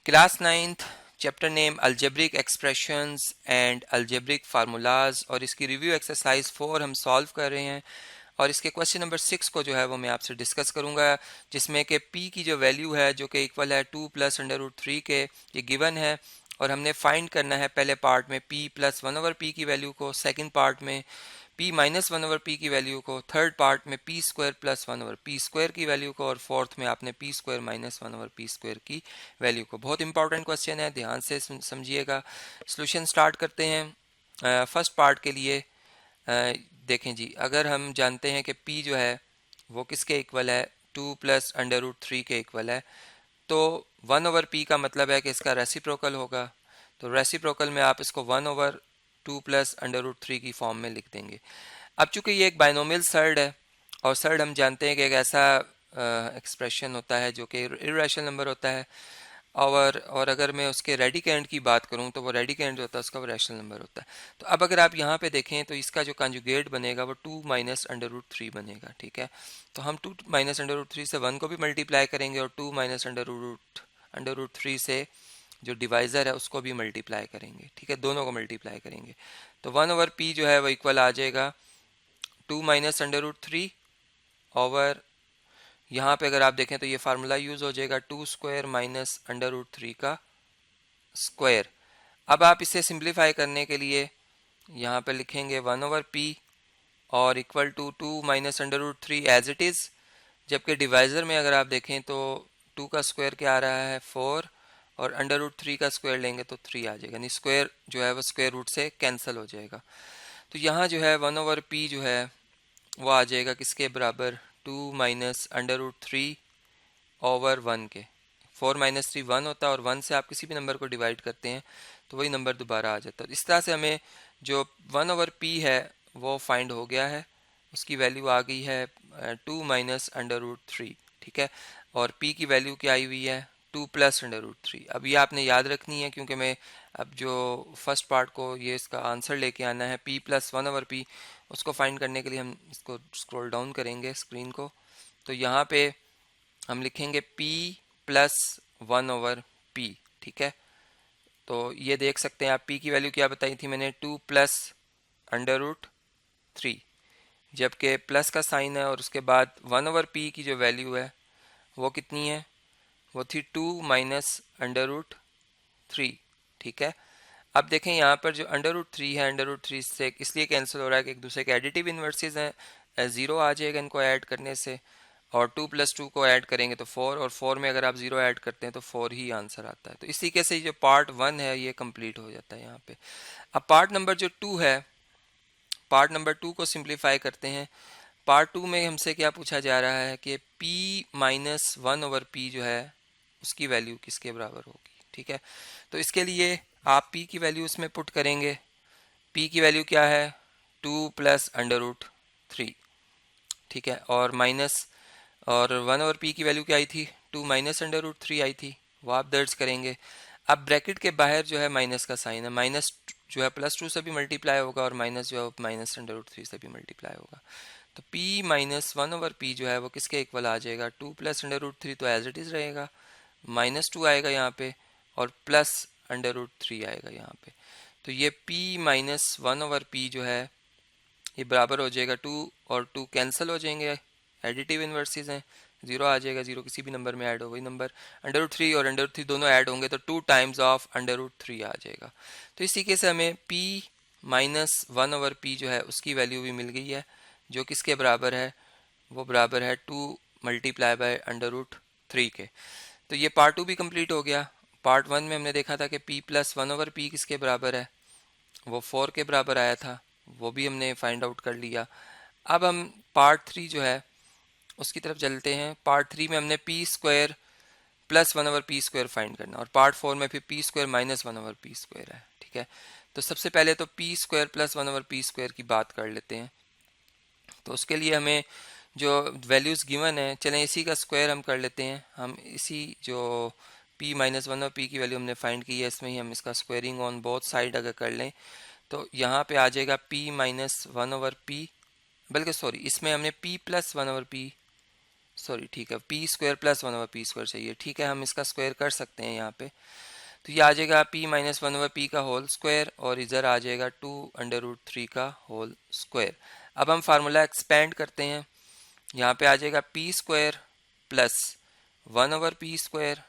Class ninth, chapter name algebraic expressions and algebraic formulas, और इसकी review exercise 4 हम solve कर रहे हैं। और इसके क्वेश्चन नंबर 6 को जो है वो मैं आपसे डिस्कस करूंगा, जिसमें कि p की जो वैल्यू है जो कि इक्वल है 2 प्लस अंडर रूट 3 के, ये गिवन है। और हमने फाइंड करना है पहले पार्ट में p प्लस 1/p की वैल्यू को, सेकंड पार्ट में p माइनस 1/p की वैल्यू को, थर्ड पार्ट में p square plus 1/p square की वैल्यू को, और फोर्थ में आपने p square minus 1/p square की वैल्यू को। बहुत इंपॉर्टेंट क्वेश्चन है, ध्यान से समझिएगा। सोल्यूशन स्टार्ट करते हैं। फर्स्ट पार्ट के लिए देखें जी, अगर हम जानते हैं कि p जो है वो किसके इक्वल है, 2 प्लस अंडर रूट 3 के इक्वल है, तो 1/p का मतलब है कि इसका रेसिप्रोकल होगा। तो रेसिप्रोकल में आप इसको 1/2 प्लस अंडर रूट 3 की फॉर्म में लिख देंगे। अब चूंकि ये एक बाइनोमियल सर्ड है, और सर्ड हम जानते हैं कि एक ऐसा एक्सप्रेशन होता है जो कि इर्रेशनल नंबर होता है, और अगर मैं उसके रेडिकेंड की बात करूं तो वो रेडिकेंड जो होता है उसका वो रैशनल नंबर होता है। तो अब अगर आप यहाँ पे देखें तो इसका जो कंजुगेट बनेगा वो 2 माइनस अंडर रूट 3 बनेगा, ठीक है। तो हम 2 माइनस अंडर रूट 3 से 1 को भी मल्टीप्लाई करेंगे, और 2 माइनस अंडर रूट 3 से जो डिवाइज़र है उसको भी मल्टीप्लाई करेंगे, ठीक है, दोनों को मल्टीप्लाई करेंगे। तो 1/p जो है वो इक्वल आ जाएगा 2 माइनस अंडर रूट 3 ओवर, यहाँ पे अगर आप देखें तो ये फार्मूला यूज़ हो जाएगा 2 स्क्वायर माइनस अंडर रूट 3 का स्क्वायर। अब आप इसे सिंप्लीफाई करने के लिए यहाँ पे लिखेंगे 1/p और equal to 2 minus under root 3 as it is. जबकि डिवाइज़र में अगर आप देखें तो 2 का स्क्वायर क्या आ रहा है 4, और अंडर रूट 3 का स्क्वायर लेंगे तो 3 आ जाएगा, यानी स्क्वायर जो है वो स्क्वायर रूट से कैंसिल हो जाएगा। तो यहाँ जो है 1/p जो है वो आ जाएगा किसके बराबर, 2 माइनस अंडर रूट 3 ओवर 1 के। 4 माइनस 3 1 होता है, और 1 से आप किसी भी नंबर को डिवाइड करते हैं तो वही नंबर दोबारा आ जाता है। इस तरह से हमें जो 1/p है वो फाइंड हो गया है, उसकी वैल्यू आ गई है 2 माइनस अंडर रूट 3, ठीक है। और p की वैल्यू क्या आई हुई है 2 प्लस अंडर रूट 3। अब ये आपने याद रखनी है, क्योंकि मैं अब जो फर्स्ट पार्ट को ये इसका आंसर लेके आना है p प्लस 1/p, उसको फाइंड करने के लिए हम इसको स्क्रॉल डाउन करेंगे स्क्रीन को। तो यहाँ पे हम लिखेंगे p प्लस 1/p, ठीक है। तो ये देख सकते हैं आप, p की वैल्यू क्या बताई थी मैंने, 2 प्लस अंडर रूट 3, जबकि प्लस का साइन है और उसके बाद 1/p की जो वैल्यू है वो कितनी है, वो थी 2 माइनस अंडर रूट 3, ठीक है। अब देखें यहाँ पर जो अंडर रूट 3 है, अंडर रूट 3 से इसलिए कैंसिल हो रहा है कि एक दूसरे के एडिटिव इन्वर्सेस हैं, ज़ीरो आ जाएगा इनको ऐड करने से, और 2 प्लस 2 को ऐड करेंगे तो 4, और 4 में अगर आप 0 ऐड करते हैं तो 4 ही आंसर आता है। तो इसी के से जो पार्ट 1 है ये कंप्लीट हो जाता है यहाँ पे। अब पार्ट नंबर जो 2 है, पार्ट नंबर 2 को सिंप्लीफाई करते हैं। पार्ट 2 में हमसे क्या पूछा जा रहा है कि p माइनस 1/p जो है उसकी वैल्यू किसके बराबर होगी, ठीक है। तो इसके लिए आप p की वैल्यू उसमें पुट करेंगे। p की वैल्यू क्या है 2 प्लस अंडर रूट 3, ठीक है, और माइनस, और 1/p की वैल्यू क्या आई थी 2 माइनस अंडर रूट 3 आई थी, वो आप दर्ज करेंगे। अब ब्रैकेट के बाहर जो है माइनस का साइन है, माइनस जो है प्लस 2 से भी मल्टीप्लाई होगा, और माइनस जो है माइनस अंडर रूट 3 से भी मल्टीप्लाई होगा। तो p माइनस 1/p जो है वो किसके इक्वल आ जाएगा, 2 प्लस अंडर रूट 3 तो एज इट इज़ रहेगा, माइनस 2 आएगा यहाँ पे, और प्लस अंडर रूट 3 आएगा यहाँ पे। तो ये p माइनस 1/p जो है ये बराबर हो जाएगा 2 और 2 कैंसिल हो जाएंगे, एडिटिव इन्वर्सेस हैं, 0 आ जाएगा, 0 किसी भी नंबर में ऐड हो वही नंबर, अंडर रूट 3 और अंडर रूट 3 दोनों ऐड होंगे तो 2 टाइम्स ऑफ अंडर रूट 3 आ जाएगा। तो इसी के से हमें p माइनस 1/p जो है उसकी वैल्यू भी मिल गई है, जो किसके बराबर है, वो बराबर है 2 मल्टीप्लाई बाय अंडर रूट 3 के। तो ये पार्ट 2 भी कंप्लीट हो गया। पार्ट 1 में हमने देखा था कि p प्लस 1/p किसके बराबर है, वो 4 के बराबर आया था, वो भी हमने फाइंड आउट कर लिया। अब हम पार्ट 3 जो है उसकी तरफ चलते हैं। पार्ट 3 में हमने p square plus 1/p square find करना, और पार्ट 4 में फिर p square minus 1/p square है, ठीक है। तो सबसे पहले तो p square plus 1/p square की बात कर लेते हैं। तो उसके लिए हमें जो वैल्यूज़ गिवन है, चलें इसी का स्क्वायर हम कर लेते हैं। हम इसी जो p माइनस 1/p की वैल्यू हमने फाइंड की है इसमें ही हम इसका स्क्वायरिंग ऑन बोथ साइड अगर कर लें तो यहाँ पे आ जाएगा p माइनस 1/p, बल्कि सॉरी इसमें हमने p प्लस 1/p सॉरी ठीक है, P square plus one over P square चाहिए, ठीक है हम इसका स्क्वायर कर सकते हैं यहाँ पे। तो ये आ जाएगा P minus one over P का होल स्क्वायर और इधर आ जाएगा 2√3 का होल स्क्वायर। अब हम फार्मूला एक्सपेंड करते हैं, यहाँ पे आ जाएगा P square plus one over P square,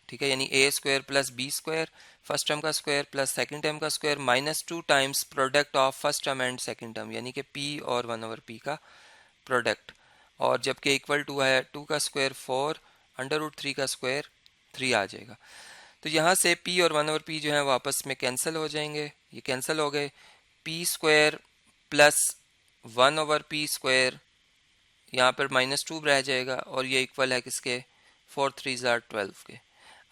ठीक है, यानी A square plus B square first term का स्क्वायर प्लस सेकंड टर्म का square minus 2 times product of first term and second term, यानी कि पी और वन ओवर पी का product. और जबकि इक्वल टू है 2 का स्क्वायर 4, √3 का स्क्वायर 3 आ जाएगा। तो यहाँ से p और 1 ओवर p जो है वो आपस में कैंसिल हो जाएंगे, ये कैंसिल हो गए। p square plus 1 over p square, यहाँ पर -2 रह जाएगा और ये इक्वल है किसके, 4 3 ज़ार 12 के।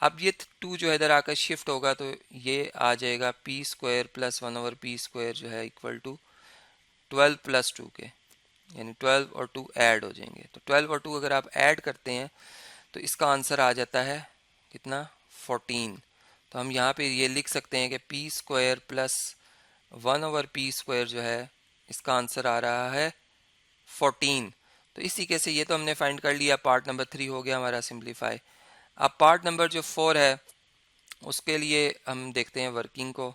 अब ये 2 जो है इधर आकर शिफ्ट होगा तो ये आ जाएगा p square plus 1 over p square जो है इक्वल टू 12 प्लस 2 के, यानी 12 और 2 ऐड हो जाएंगे। तो 12 और 2 अगर आप ऐड करते हैं तो इसका आंसर आ जाता है कितना, 14। तो हम यहाँ पे ये लिख सकते हैं कि P square plus 1 over P square जो है इसका आंसर आ रहा है 14। तो इस तरीके से ये तो हमने फाइंड कर लिया, पार्ट नंबर 3 हो गया हमारा सिंप्लीफाई। अब पार्ट नंबर जो 4 है उसके लिए हम देखते हैं वर्किंग को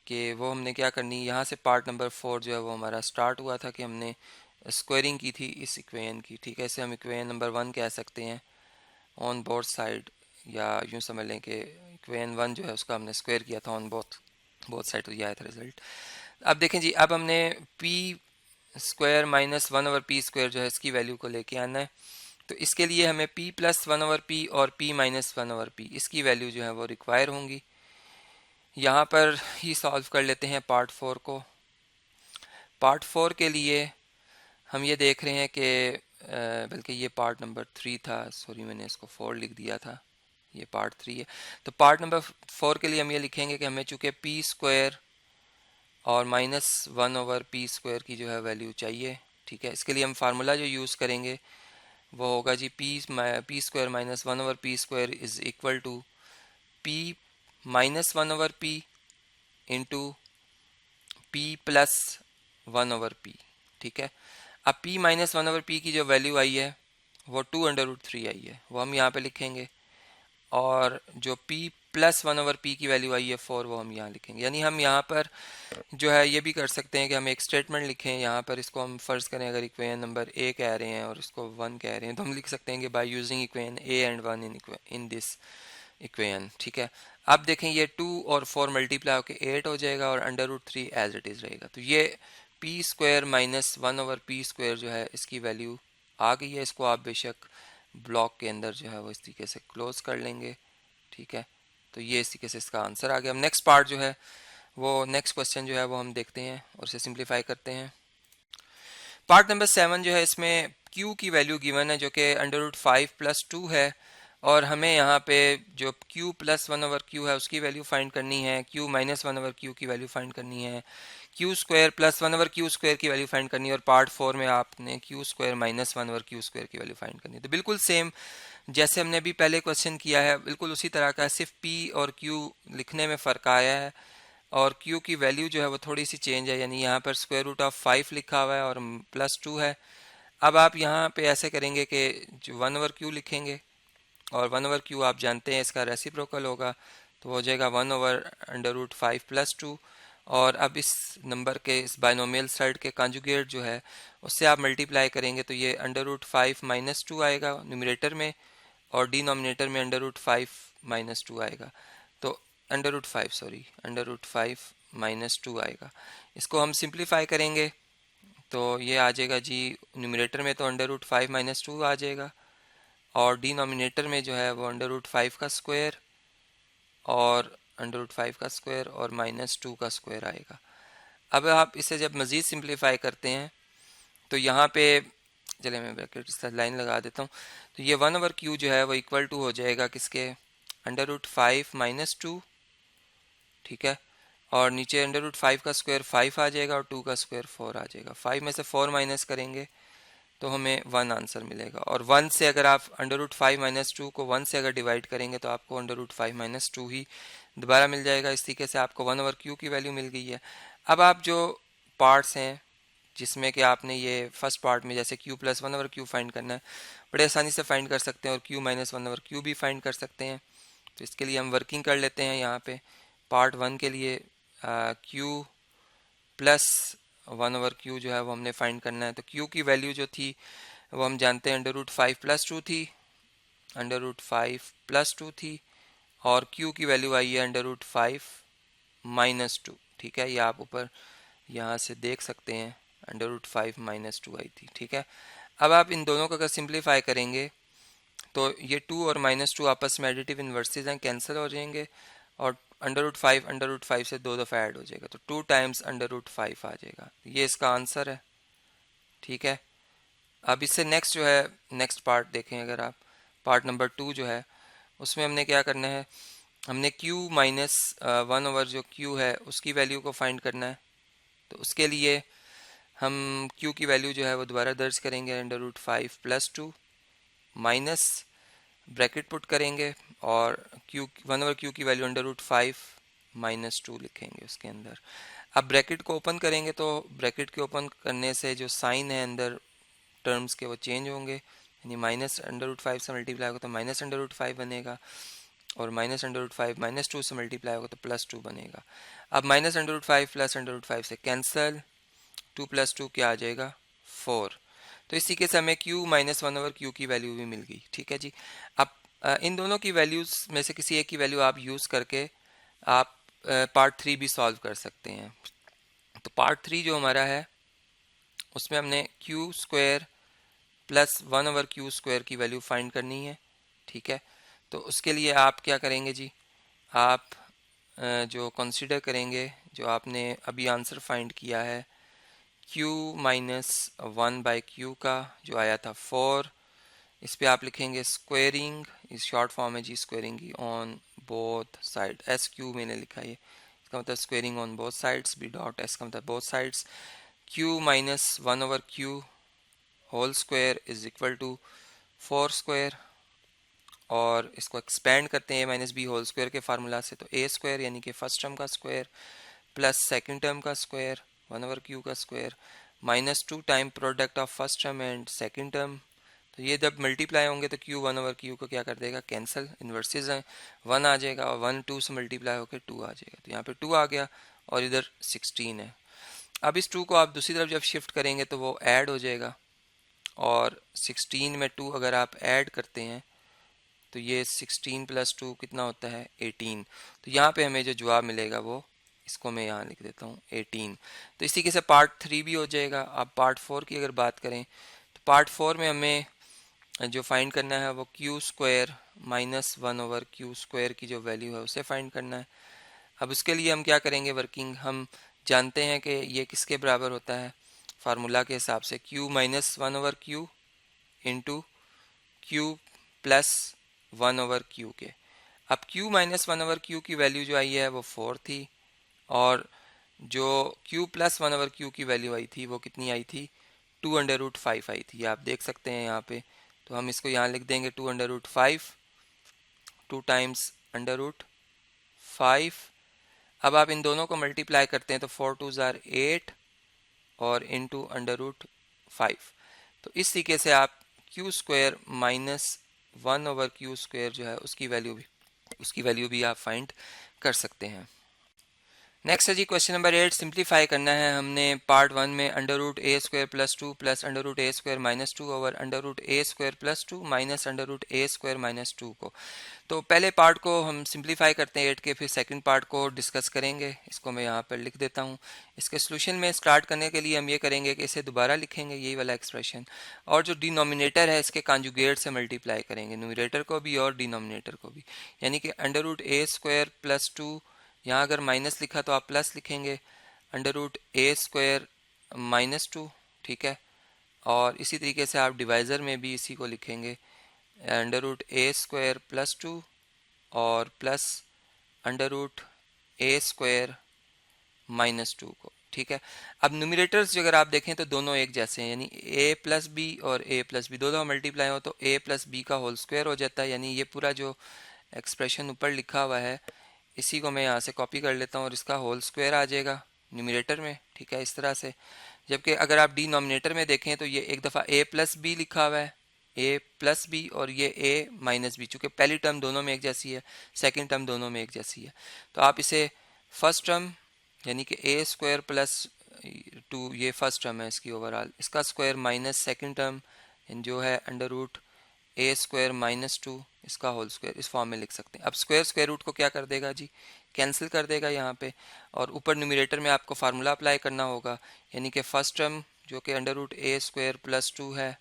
कि वो हमने क्या करनी। यहाँ से पार्ट नंबर 4 जो है वो हमारा स्टार्ट हुआ था कि हमने स्क्वायरिंग की थी इस इक्वेशन की, ठीक है, इसे हम इक्वेशन नंबर 1 कह सकते हैं ऑन बोथ साइड, या यूँ समझ लें कि इक्वेशन 1 जो है उसका हमने स्क्वायर किया था ऑन बोथ साइड, तो ये आया था रिजल्ट। अब देखें जी, अब हमने P square minus 1 over P square जो है इसकी वैल्यू को लेके आना है। तो इसके लिए हमें p प्लस 1 ओवर पी और p माइनस 1 ओवर पी इसकी वैल्यू जो है वो रिक्वायर होंगी। यहाँ पर ही सॉल्व कर लेते हैं पार्ट 4 को। पार्ट 4 के लिए हम ये देख रहे हैं कि बल्कि ये पार्ट नंबर 3 था, सॉरी मैंने इसको 4 लिख दिया था, ये पार्ट 3 है। तो पार्ट नंबर 4 के लिए हम ये लिखेंगे कि हमें चूँकि पी स्क्वायर और -1 ओवर पी स्क्वायर की जो है वैल्यू चाहिए, ठीक है। इसके लिए हम फार्मूला जो यूज़ करेंगे वो होगा जी P square minus 1 over P square is equal to P minus 1 over P into P plus 1 over P, ठीक है। अब p माइनस 1 ओवर पी की जो वैल्यू आई है वो 2√3 आई है, वो हम यहाँ पे लिखेंगे, और जो p प्लस 1 ओवर पी की वैल्यू आई है 4 वो हम यहाँ लिखेंगे। यानी हम यहाँ पर जो है ये भी कर सकते हैं कि हम एक स्टेटमेंट लिखें यहाँ पर, इसको हम फर्ज करें अगर इक्वेशन नंबर ए कह रहे हैं और इसको 1 कह रहे हैं तो हम लिख सकते हैं कि by using equation A and 1 in this equation, ठीक है। अब देखें ये 2 और 4 मल्टीप्लाई होकर 8 हो जाएगा और √3 एज इट इज़ रहेगा। तो ये P square minus 1 over P square जो है इसकी वैल्यू आ गई है। इसको आप बेशक ब्लॉक के अंदर जो है वो इस तरीके से क्लोज कर लेंगे, ठीक है। तो ये इस तरीके से इसका आंसर आ गया। अब नेक्स्ट पार्ट जो है वो नेक्स्ट क्वेश्चन जो है वो हम देखते हैं और इसे सिंप्लीफाई करते हैं। पार्ट नंबर 7 जो है इसमें q की वैल्यू गिवन है जो कि √5 + 2 है, और हमें यहाँ पे जो q प्लस 1 ओवर q है उसकी वैल्यू फाइंड करनी है, q माइनस 1 ओवर q की वैल्यू फाइंड करनी है, q square plus 1 over q square की वैल्यू फाइंड करनी है, और पार्ट 4 में आपने q square minus 1 over q square की वैल्यू फाइंड करनी है। तो बिल्कुल सेम जैसे हमने अभी पहले क्वेश्चन किया है बिल्कुल उसी तरह का है, सिर्फ p और q लिखने में फ़र्क आया है और q की वैल्यू जो है वो थोड़ी सी चेंज है, यानी यहाँ पर √5 लिखा हुआ है और +2 है। अब आप यहाँ पे ऐसे करेंगे कि जो 1 ओवर q लिखेंगे और 1 ओवर q आप जानते हैं इसका रेसिप्रोकल होगा, तो हो जाएगा 1 ओवर √5 + 2। और अब इस नंबर के इस बाइनोमियल साइड के कंजुगेट जो है उससे आप मल्टीप्लाई करेंगे तो ये √5 - 2 आएगा न्यूमरेटर में और डिनोमिनेटर में √5 - 2 आएगा। तो √5 - 2 आएगा। इसको हम सिंप्लीफाई करेंगे तो ये आ जाएगा जी, न्यूमरेटर में तो √5 - 2 आ जाएगा और डिनोमिनेटर में जो है वो √5 का स्क्वायर और √5 का स्क्वायर और -2 का स्क्वायर आएगा। अब आप इसे जब मज़ीद सिंप्लीफाई करते हैं तो यहाँ पे चले मैं ब्रैकेट से लाइन लगा देता हूँ, तो ये 1 ओवर q जो है वो इक्वल टू हो जाएगा किसके, √5 - 2, ठीक है, और नीचे √5 का स्क्वायर 5 आ जाएगा और 2 का स्क्वायर 4 आ जाएगा। 5 में से 4 माइनस करेंगे तो हमें 1 आंसर मिलेगा, और 1 से अगर आप √5 - 2 को 1 से अगर डिवाइड करेंगे तो आपको √5 - 2 ही दोबारा मिल जाएगा। इस तरीके से आपको 1 ओवर q की वैल्यू मिल गई है। अब आप जो पार्ट्स हैं जिसमें कि आपने ये फर्स्ट पार्ट में जैसे q plus one over Q find करना है, बड़े आसानी से फाइंड कर सकते हैं, और q minus one over Q भी फाइंड कर सकते हैं। तो इसके लिए हम वर्किंग कर लेते हैं। यहाँ पे पार्ट वन के लिए q plus one over Q जो है वो हमने फाइंड करना है। तो q की वैल्यू जो थी वो हम जानते हैं अंडर रूट 5 प्लस 2 थी, अंडर रूट 5 प्लस 2 थी, और q की वैल्यू आई है अंडर रूट 5 माइनस 2। ठीक है, ये आप ऊपर यहाँ से देख सकते हैं, अंडर रूट 5 माइनस 2 आई थी। ठीक है, अब आप इन दोनों को अगर सिंप्लीफाई करेंगे तो ये 2 और माइनस 2 आपस में एडिटिव इन्वर्सेस हैं, कैंसिल हो जाएंगे, और अंडर रूट 5 से दो दफ़ा ऐड हो जाएगा, तो 2 टाइम्स अंडर रूट 5 आ जाएगा। ये इसका आंसर है। ठीक है, अब इससे नेक्स्ट जो है, नेक्स्ट पार्ट देखें अगर आप, पार्ट नंबर 2 जो है उसमें हमने क्या करना है, हमने q माइनस वन ओवर जो q है उसकी वैल्यू को फाइंड करना है। तो उसके लिए हम q की वैल्यू जो है वो दोबारा दर्ज करेंगे, under root 5 plus 2 minus bracket put करेंगे, और q वन ओवर q की वैल्यू अंडर रूट 5 माइनस 2 लिखेंगे उसके अंदर। अब ब्रैकेट को ओपन करेंगे तो ब्रैकेट के ओपन करने से जो साइन है अंदर टर्म्स के वो चेंज होंगे, यानी माइनस अंडर रूट 5 से मल्टीप्लाई होगा तो माइनस अंडर रूट 5 बनेगा, और माइनस अंडर रूट 5 माइनस 2 से मल्टीप्लाई होगा तो प्लस 2 बनेगा। अब minus under root 5 plus under root 5 से कैंसल, 2 प्लस 2 क्या आ जाएगा, 4। तो इस तरीके से हमें q minus one over Q की वैल्यू भी मिल गई। ठीक है जी, अब इन दोनों की वैल्यूज़ में से किसी एक की वैल्यू आप यूज़ करके आप पार्ट 3 भी सॉल्व कर सकते हैं। तो पार्ट 3 जो हमारा है उसमें हमने Q square plus one over Q square की वैल्यू फाइंड करनी है। ठीक है, तो उसके लिए आप क्या करेंगे जी, आप जो कंसीडर करेंगे, जो आपने अभी आंसर फाइंड किया है q minus one by Q का जो आया था 4, इस पे आप लिखेंगे स्क्वेयरिंग, इस शॉर्ट फॉर्म है जी स्क्वेयरिंग की, on both side, S Q मैंने लिखा है, इसका मतलब squaring on both sides, B dot S का मतलब both sides, q minus one over Q whole square is equal to 4 square, और इसको एक्सपेंड करते हैं a minus B whole square के फार्मूला से, तो a स्क्वायर यानी कि फर्स्ट टर्म का स्क्वायर प्लस सेकंड टर्म का स्क्वायर वन ओवर क्यू का square minus 2 time product of first term and second term. तो ये जब मल्टीप्लाई होंगे तो q वन ओवर क्यू को क्या कर देगा, कैंसिल, इन्वर्सेस हैं, 1 आ जाएगा, और 1 2 से मल्टीप्लाई होकर 2 आ जाएगा, तो यहाँ पे 2 आ गया, और इधर 16 है। अब इस 2 को आप दूसरी तरफ जब शिफ्ट करेंगे तो वो ऐड हो जाएगा, और 16 में 2 अगर आप ऐड करते हैं तो ये 16 प्लस 2 कितना होता है, 18। तो यहाँ पे हमें जो जवाब मिलेगा वो, इसको मैं यहाँ लिख देता हूँ 18। तो इसी के से पार्ट 3 भी हो जाएगा। अब पार्ट 4 की अगर बात करें तो पार्ट 4 में हमें जो फाइंड करना है वो Q square minus one over Q square की जो वैल्यू है उसे फाइंड करना है। अब उसके लिए हम क्या करेंगे, वर्किंग हम जानते हैं कि ये किसके बराबर होता है, फार्मूला के हिसाब से Q minus one over Q into Q plus one over Q के। अब q minus one over Q की वैल्यू जो आई है वो 4 थी, और जो q plus one over Q की वैल्यू आई थी वो कितनी आई थी, 2 अंडर रूट 5 आई थी, आप देख सकते हैं यहाँ पे। तो हम इसको यहाँ लिख देंगे 2 under root 5, 2 times under root 5। अब आप इन दोनों को मल्टीप्लाई करते हैं तो 4 2 ज़ार 8 और इंटू अंडर रूट 5। तो इस तरीके से आप Q square minus one over Q square जो है उसकी वैल्यू भी आप फाइंड कर सकते हैं। नेक्स्ट है जी क्वेश्चन नंबर 8, सिंप्लीफाई करना है हमने पार्ट 1 में अंडर रूट ए square plus 2 plus under root ए square minus 2 over under root ए square plus 2 minus under root ए स्क्वायर माइनस 2 को। तो पहले पार्ट को हम सिंप्लीफाई करते हैं 8 के, फिर सेकंड पार्ट को डिस्कस करेंगे। इसको मैं यहाँ पर लिख देता हूँ। इसके सोल्यूशन में स्टार्ट करने के लिए हम ये करेंगे कि इसे दोबारा लिखेंगे यही वाला एक्सप्रेशन, और जो डिनोमिनेटर है इसके कॉन्जुगेट से मल्टीप्लाई करेंगे, न्यूमरेटर को भी और डिनोमिनेटर को भी, यानी कि अंडर रूट ए स्क्वायर प्लस 2, यहाँ अगर माइनस लिखा तो आप प्लस लिखेंगे, अंडर रूट ए स्क्वायर माइनस 2। ठीक है, और इसी तरीके से आप डिवाइज़र में भी इसी को लिखेंगे, अंडर रूट ए स्क्वायर प्लस 2 और प्लस अंडर रूट ए स्क्वायर माइनस 2 को। ठीक है, अब न्यूमरेटर्स अगर आप देखें तो दोनों एक जैसे हैं, यानी a प्लस बी और a प्लस बी दोनों मल्टीप्लाई हो तो a प्लस बी का होल स्क्वायर हो जाता है, यानी ये पूरा जो एक्सप्रेशन ऊपर लिखा हुआ है इसी को मैं यहाँ से कॉपी कर लेता हूँ और इसका होल स्क्वायर आ जाएगा न्यूमरेटर में, ठीक है, इस तरह से। जबकि अगर आप डिनोमिनेटर में देखें तो ये एक दफ़ा a प्लस बी लिखा हुआ है, a प्लस बी, और ये a माइनस बी, चूँकि पहली टर्म दोनों में एक जैसी है, सेकंड टर्म दोनों में एक जैसी है, तो आप इसे फर्स्ट टर्म यानी कि a स्क्वायर प्लस 2, ये फर्स्ट टर्म है इसकी ओवरऑल, इसका स्क्वायर माइनस सेकंड टर्म जो है under root a square minus 2, इसका होल स्क्वायर, इस फॉर्म में लिख सकते हैं। अब स्क्वायर स्क्वायर रूट को क्या कर देगा जी, कैंसिल कर देगा यहाँ पे, और ऊपर न्यूमरेटर में आपको फार्मूला अप्लाई करना होगा, यानी कि फर्स्ट टर्म जो कि under root a square plus 2 है,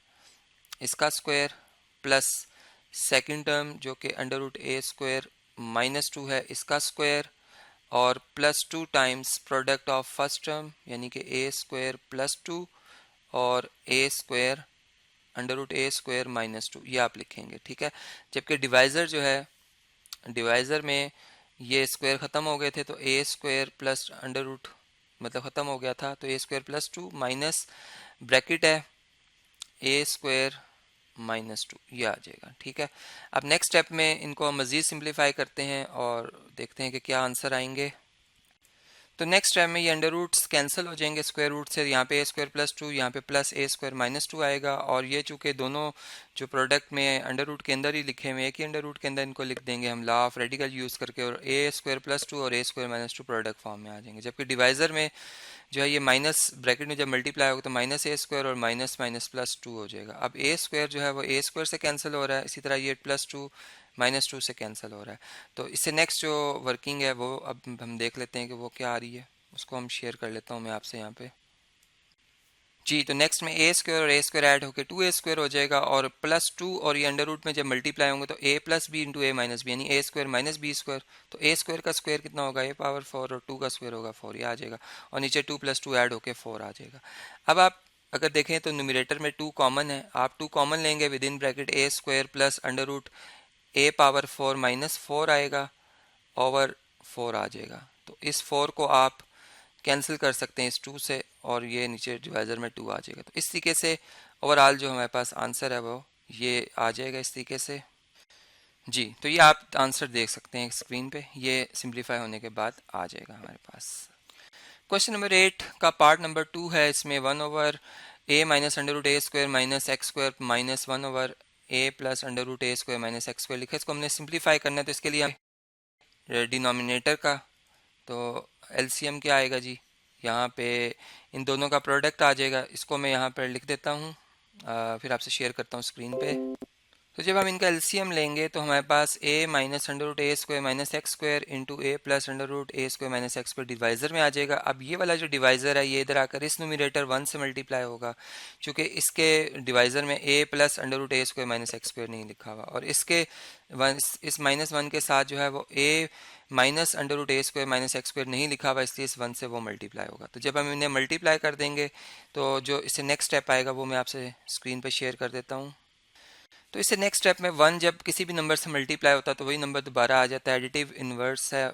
इसका स्क्वायर, प्लस सेकंड टर्म जो कि under root a square minus 2 है, इसका स्क्वायर, और plus 2 times product of first term यानी कि a स्क्वायर प्लस 2 और a square under root a square minus 2, ये आप लिखेंगे, ठीक है। जबकि डिवाइज़र जो है, डिवाइज़र में ये स्क्वायर ख़त्म हो गए थे, तो a square plus under root मतलब ख़त्म हो गया था, तो a square plus 2 minus bracket है a स्क्वायर माइनस 2, ये आ जाएगा, ठीक है। अब नेक्स्ट स्टेप में इनको हम मज़ीद सिंप्लीफाई करते हैं और देखते हैं कि क्या आंसर आएंगे। तो नेक्स्ट टाइम में ये अंडर रूट्स कैंसिल हो जाएंगे स्क्वायर रूट से, यहाँ पे a स्क्वायर प्लस 2, यहाँ पे प्लस a स्क्वायर माइनस 2 आएगा, और ये चूँकि दोनों जो प्रोडक्ट में अंडर रूट के अंदर ही लिखे हुए, एक ही अंडर रूट के अंदर इनको लिख देंगे हम लॉ ऑफ रेडिकल यूज़ करके, और a स्क्वायर प्लस 2 और a square minus 2 product form में आ जाएंगे। जबकि डिवाइज़र में जो है ये माइनस ब्रैकेट में जब मल्टीप्लाई होगा तो माइनस a स्क्वायर और माइनस माइनस प्लस 2 हो जाएगा। अब a स्क्वायर जो है वो a स्क्वायर से कैंसिल हो रहा है, इसी तरह ये प्लस 2 माइनस 2 से कैंसिल हो रहा है। तो इससे नेक्स्ट जो वर्किंग है वो अब हम देख लेते हैं कि वो क्या आ रही है, उसको हम शेयर कर लेता हूँ मैं आपसे यहाँ पे जी। तो नेक्स्ट में a स्क्वायर और a स्क्वायर ऐड होकर 2a स्क्वायर हो जाएगा, और प्लस 2 और ये अंडर रूट में जब मल्टीप्लाई होंगे तो a plus B into a minus B, यानी a square minus B square. तो a स्क्वायर का स्क्वायर कितना होगा, a पावर 4, और 2 का स्क्वायर होगा 4, ये आ जाएगा, और नीचे 2 प्लस 2 ऐड होकर 4 आ जाएगा। अब आप अगर देखें तो न्यूमरेटर में 2 कॉमन है, आप 2 कॉमन लेंगे, with in bracket a square plus under root a power 4 minus 4 आएगा, ओवर 4 आ जाएगा। तो इस 4 को आप कैंसिल कर सकते हैं इस 2 से, और ये नीचे डिवाइज़र में 2 आ जाएगा। तो इस तरीके से ओवरऑल जो हमारे पास आंसर है वो ये आ जाएगा इस तरीके से जी। तो ये आप आंसर देख सकते हैं स्क्रीन पे, ये सिंप्लीफाई होने के बाद आ जाएगा हमारे पास। क्वेश्चन नंबर 8 का पार्ट नंबर 2 है, इसमें 1 over a minus under root A square minus x square minus 1 over a plus under root A square minus x square लिखा है। इसको हमने सिंप्लीफाई करना है, तो इसके लिए डिनोमिनेटर का तो एलसीएम क्या आएगा जी, यहाँ पे इन दोनों का प्रोडक्ट आ जाएगा, इसको मैं यहाँ पर लिख देता हूँ, फिर आपसे शेयर करता हूँ स्क्रीन पे। तो जब हम इनका एलसीएम लेंगे तो हमारे पास a minus under root A square minus x square into a plus under root A square minus x square divisor में आ जाएगा। अब ये वाला जो डिवाइज़र है ये इधर आकर इस न्यूमरेटर 1 से मल्टीप्लाई होगा, क्योंकि इसके डिवाइज़र में a plus under root A square minus x square नहीं लिखा हुआ, और इसके इस माइनस 1 के साथ जो है वो a minus under root A square minus x square नहीं लिखा हुआ, इसलिए इस 1 से वो मल्टीप्लाई होगा। तो जब हम इन्हें मल्टीप्लाई कर देंगे तो जो इससे नेक्स्ट स्टेप आएगा वो मैं आपसे स्क्रीन पर शेयर कर देता हूँ। तो इससे नेक्स्ट स्टेप में 1 जब किसी भी नंबर से मल्टीप्लाई होता है तो वही नंबर दोबारा आ जाता है, एडिटिव इन्वर्स है,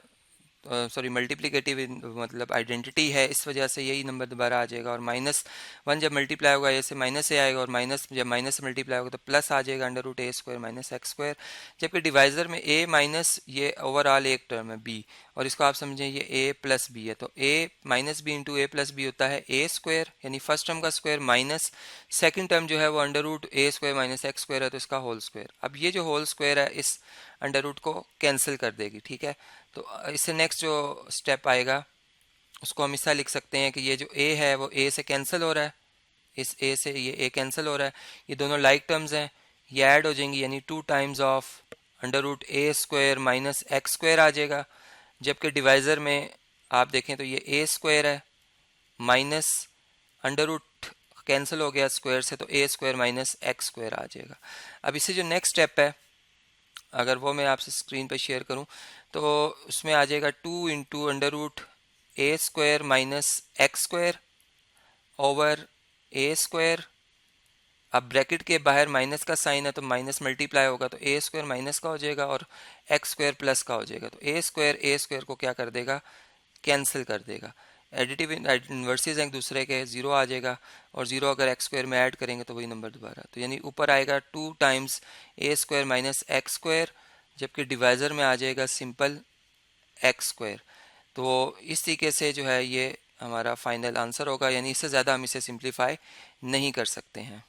सॉरी मल्टीप्लिकेटिव मतलब आइडेंटिटी है, इस वजह से यही नंबर दोबारा आ जाएगा। और माइनस 1 जब मल्टीप्लाई होगा ये से माइनस ए आएगा, और माइनस जब माइनस से मल्टीप्लाई होगा तो प्लस आ जाएगा अंडर रूट ए स्क्वायर माइनस एक्स स्क्वायर। जबकि डिवाइज़र में ए माइनस ये ओवरऑल एक टर्म है बी, और इसको आप समझें ये ए प्लस बी है, तो ए minus B into a plus B होता है ए स्क्वायर, यानी फर्स्ट टर्म का स्क्वायर माइनस सेकंड टर्म जो है वो अंडर रूट ए स्क्वायर माइनस एक्स स्क्वायर है, तो इसका होल स्क्वायर। अब ये जो होल स्क्वायर है इस अंडर रूट को कैंसिल कर देगी, ठीक है। तो इससे नेक्स्ट जो स्टेप आएगा उसको हम ऐसा लिख सकते हैं कि ये जो a है वो a से कैंसिल हो रहा है, इस a से ये a कैंसिल हो रहा है, ये दोनों लाइक टर्म्स हैं, ये ऐड हो जाएंगी, यानी 2 times of under root A square minus x square आ जाएगा। जबकि डिवाइज़र में आप देखें तो ये a स्क्वायर है माइनस अंडर रूट कैंसिल हो गया स्क्वायर से, तो a square minus x square आ जाएगा। अब इससे जो नेक्स्ट स्टेप है अगर वो मैं आपसे स्क्रीन पे शेयर करूं तो उसमें आ जाएगा 2 into under root A square minus x square over A square. अब ब्रैकेट के बाहर माइनस का साइन है तो माइनस मल्टीप्लाई होगा, तो ए स्क्वायर माइनस का हो जाएगा और एक्स स्क्वायर प्लस का हो जाएगा। तो ए स्क्वायर को क्या कर देगा, कैंसिल कर देगा। एडिटिव इन्वर्सेस हैं एक दूसरे के, जीरो आ जाएगा, और जीरो अगर एक्स स्क्वायर में ऐड करेंगे तो वही नंबर दोबारा, तो यानी ऊपर आएगा 2 टाइम्स ए स्क्वायर माइनस एक्स स्क्वायर, जबकि डिवाइज़र में आ जाएगा सिंपल एक्स स्क्वायर। तो इस तरीके से जो है ये हमारा फाइनल आंसर होगा, यानी इससे ज़्यादा हम इसे सिंप्लीफाई नहीं कर सकते हैं।